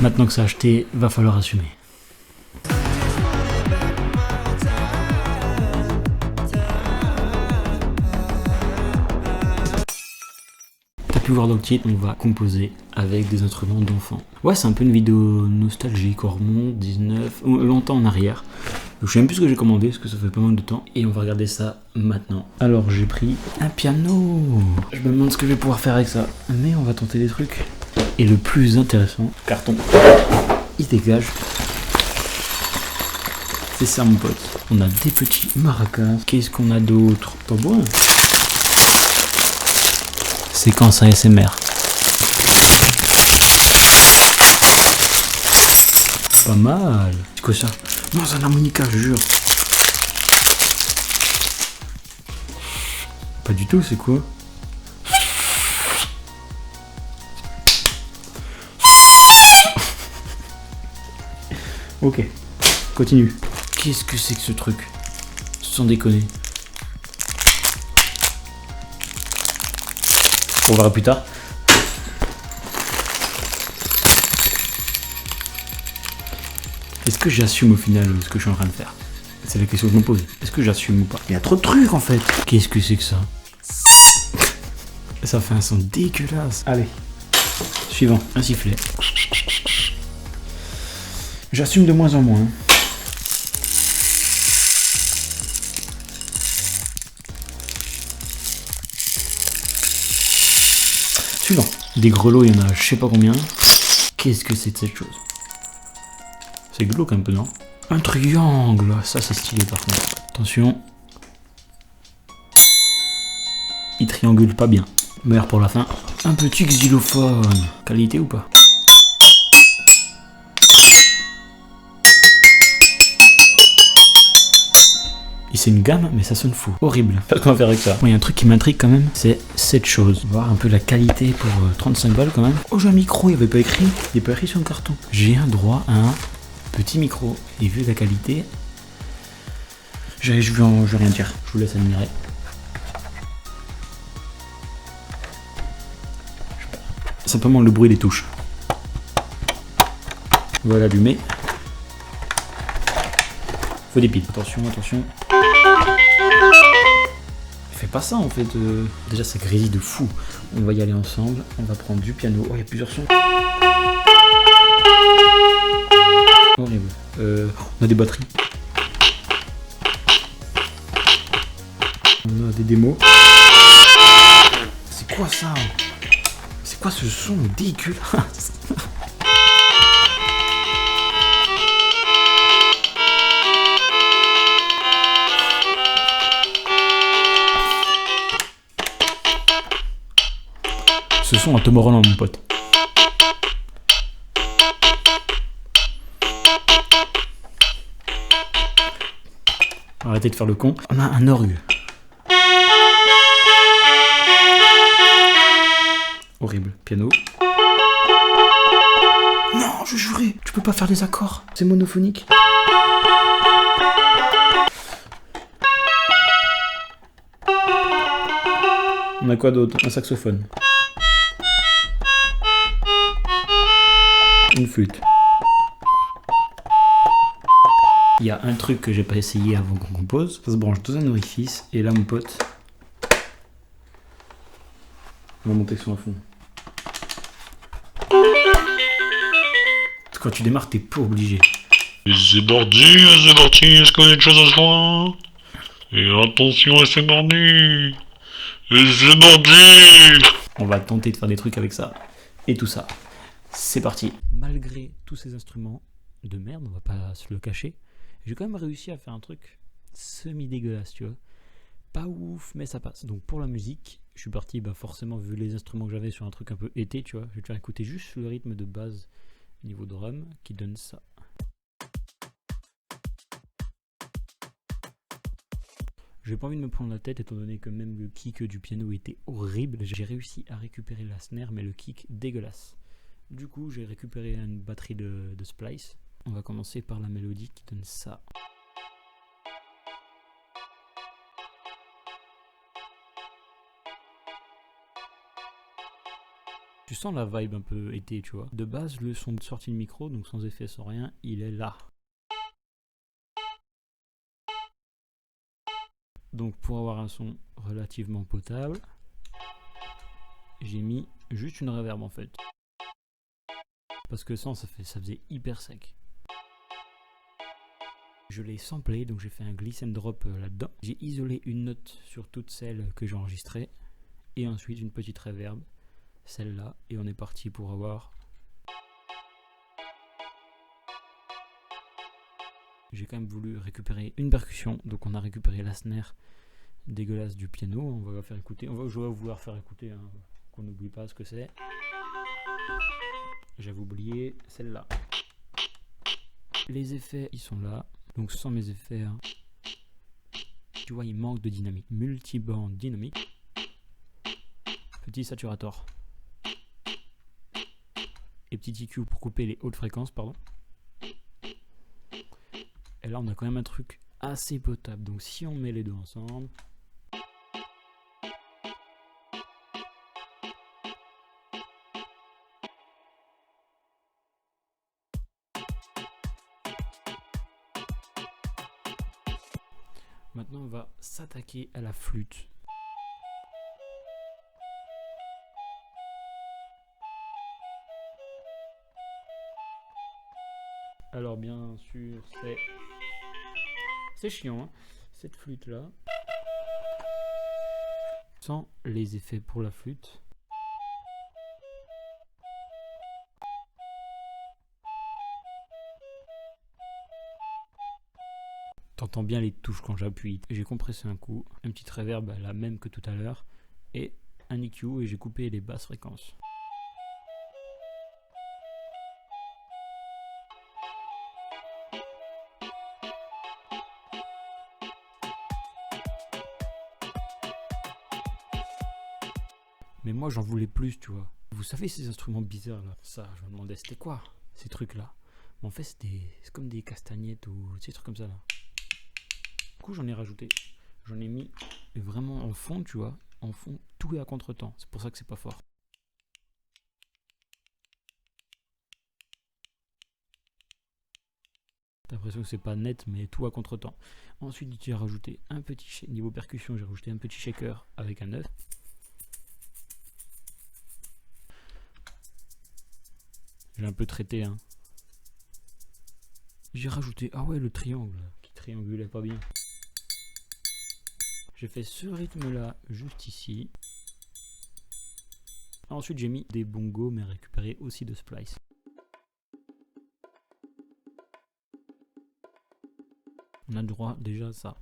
Maintenant que c'est acheté, va falloir assumer. T'as pu voir dans le titre, on va composer avec des instruments d'enfants. Ouais, c'est un peu une vidéo nostalgique, on remonte 19, longtemps en arrière. Je sais même plus ce que j'ai commandé, parce que ça fait pas mal de temps. Et on va regarder ça maintenant. Alors j'ai pris un piano. Je me demande ce que je vais pouvoir faire avec ça. Mais on va tenter des trucs. Et le plus intéressant, carton. Il dégage. C'est ça mon pote. On a des petits maracas. Qu'est-ce qu'on a d'autre? Tambour. Séquence ASMR. Pas mal. C'est quoi ça? Non, c'est un harmonica, je jure. Pas du tout, c'est quoi? Ok, continue. Qu'est-ce que c'est que ce truc? Sans déconner. On verra plus tard. Est-ce que j'assume au final ce que je suis en train de faire? C'est la question que je me pose. Est-ce que j'assume ou pas? Il y a trop de trucs en fait. Qu'est-ce que c'est que ça? Ça fait un son dégueulasse. Allez. Suivant, un sifflet. J'assume de moins en moins. Suivant. Des grelots, il y en a je sais pas combien. Qu'est-ce que c'est de cette chose? C'est glauque un peu, non? Un triangle. Ça, c'est stylé par contre. Attention. Il triangule pas bien. Meilleur pour la fin. Un petit xylophone. Qualité ou pas? Et c'est une gamme, mais ça sonne fou. Horrible. Pas qu'on va faire avec ça. Bon, il y a un truc qui m'intrigue quand même, c'est cette chose. On va voir un peu la qualité pour 35 balles quand même. Oh, j'ai un micro, il n'y avait pas écrit. Il n'est pas écrit sur le carton. J'ai un droit à un petit micro. Et vu la qualité, je vais rien dire. Je vous laisse admirer. Simplement le bruit des touches. Voilà, allumé. Faut des piles. Attention, attention. Fais pas ça en fait. Déjà ça grésille de fou. On va y aller ensemble. On va prendre du piano. Oh, il y a plusieurs sons. Horrible. On a des batteries. On a des démos. C'est quoi ça? C'est quoi ce son dégueulasse? Ce son à Tom Holland, mon pote. Arrêtez de faire le con. On a un orgue. Horrible. Piano. Non, je jurais. Tu peux pas faire des accords. C'est monophonique. On a quoi d'autre? Un saxophone. Une flûte. Il y a un truc que j'ai pas essayé avant qu'on compose. Ça se branche dans un orifice. Et là, mon pote, on va monter le son à fond. Quand tu démarres, t'es pas obligé. Et c'est parti, est-ce qu'on a une chose à se voir? Et attention, c'est parti. Et c'est parti. On va tenter de faire des trucs avec ça. Et tout ça. C'est parti. Malgré tous ces instruments de merde, on va pas se le cacher, j'ai quand même réussi à faire un truc semi-dégueulasse, tu vois. Pas ouf, mais ça passe. Donc pour la musique, je suis parti, forcément, vu les instruments que j'avais, sur un truc un peu été, tu vois. Je vais te faire écouter juste le rythme de base niveau drum qui donne ça. J'ai pas envie de me prendre la tête étant donné que même le kick du piano était horrible. J'ai réussi à récupérer la snare, mais le kick dégueulasse. Du coup, j'ai récupéré une batterie de Splice. On va commencer par la mélodie qui donne ça. Tu sens la vibe un peu été, tu vois. De base, le son de sortie de micro, donc sans effet, sans rien, il est là. Donc pour avoir un son relativement potable, j'ai mis juste une reverb en fait. Parce que sans, ça faisait hyper sec. Je l'ai samplé, donc j'ai fait un glisse and drop là-dedans. J'ai isolé une note sur toutes celles que j'ai enregistrées. Et ensuite une petite reverb, celle-là. Et on est parti pour avoir... J'ai quand même voulu récupérer une percussion. Donc on a récupéré la snare dégueulasse du piano. On va la faire écouter. Je vais vouloir faire écouter, hein, qu'on n'oublie pas ce que c'est. J'avais oublié celle-là. Les effets, ils sont là. Donc sans mes effets, hein, tu vois, il manque de dynamique. Multiband dynamique. Petit saturator. Et petit EQ pour couper les hautes fréquences, pardon. Et là, on a quand même un truc assez potable. Donc si on met les deux ensemble... Maintenant, on va s'attaquer à la flûte. Alors bien sûr, c'est chiant, hein, cette flûte-là. Sans les effets pour la flûte. T'entends bien les touches quand j'appuie. J'ai compressé un coup, une petite reverb la même que tout à l'heure, et un EQ, et j'ai coupé les basses fréquences. Mais moi j'en voulais plus, tu vois. Vous savez ces instruments bizarres là, ça, je me demandais c'était quoi ces trucs là. Mais en fait c'est comme des castagnettes ou ces trucs comme ça là. Du coup j'en ai rajouté. J'en ai mis vraiment en fond, tu vois. En fond, tout est à contre-temps. C'est pour ça que c'est pas fort. T'as l'impression que c'est pas net, mais tout à contre-temps. Ensuite j'ai rajouté un petit niveau percussion, j'ai rajouté un petit shaker avec un œuf. J'ai un peu traité, hein. J'ai rajouté, ah ouais, le triangle, qui triangulait pas bien. J'ai fait ce rythme là, juste ici. Ensuite j'ai mis des bongos, mais récupérés aussi de Splice. On a droit déjà à ça.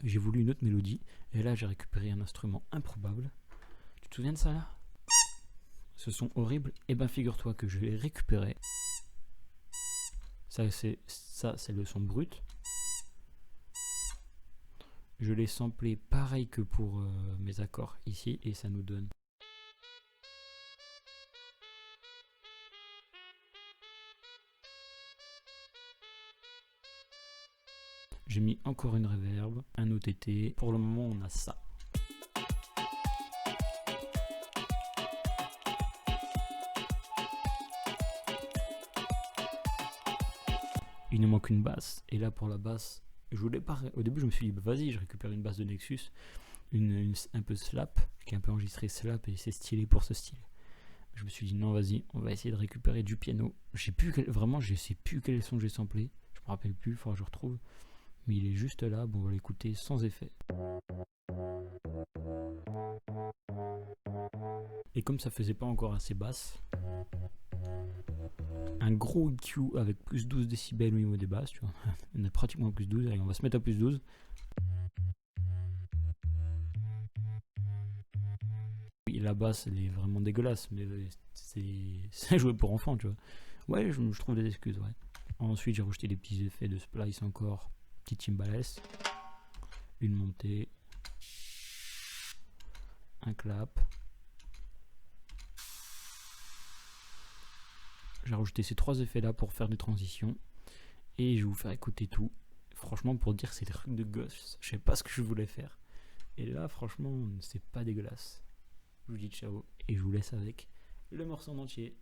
J'ai voulu une autre mélodie, et là j'ai récupéré un instrument improbable. Tu te souviens de ça là? Ce son horrible. Et ben figure-toi que je l'ai récupéré. Ça c'est le son brut. Je l'ai samplé pareil que pour mes accords ici, et ça nous donne. J'ai mis encore une reverb, un OTT. Pour le moment, on a ça. Il nous manque une basse. Et là, pour la basse, je voulais pas. Au début, je me suis dit, bah, vas-y, je récupère une basse de Nexus, un peu slap, qui est un peu enregistré slap, et c'est stylé pour ce style. Je me suis dit, non, vas-y, on va essayer de récupérer du piano. Vraiment, je sais plus quel son j'ai samplé. Je me rappelle plus, il faudra que je retrouve. Mais il est juste là, bon, on va l'écouter sans effet. Et comme ça faisait pas encore assez basse, un gros EQ avec plus 12 décibels au niveau des basses, tu vois. On a pratiquement plus 12, allez, on va se mettre à plus 12. Oui, la basse, elle est vraiment dégueulasse, mais c'est joué pour enfants, tu vois. Ouais, je trouve des excuses, ouais. Ensuite, j'ai rajouté des petits effets de splice encore. Petit timbales, une montée, un clap. J'ai rajouté ces trois effets là pour faire des transitions et je vais vous faire écouter tout. franchement, pour dire que c'est des trucs de gosse, je sais pas ce que je voulais faire. Et là, franchement, c'est pas dégueulasse. Je vous dis ciao et je vous laisse avec le morceau en entier.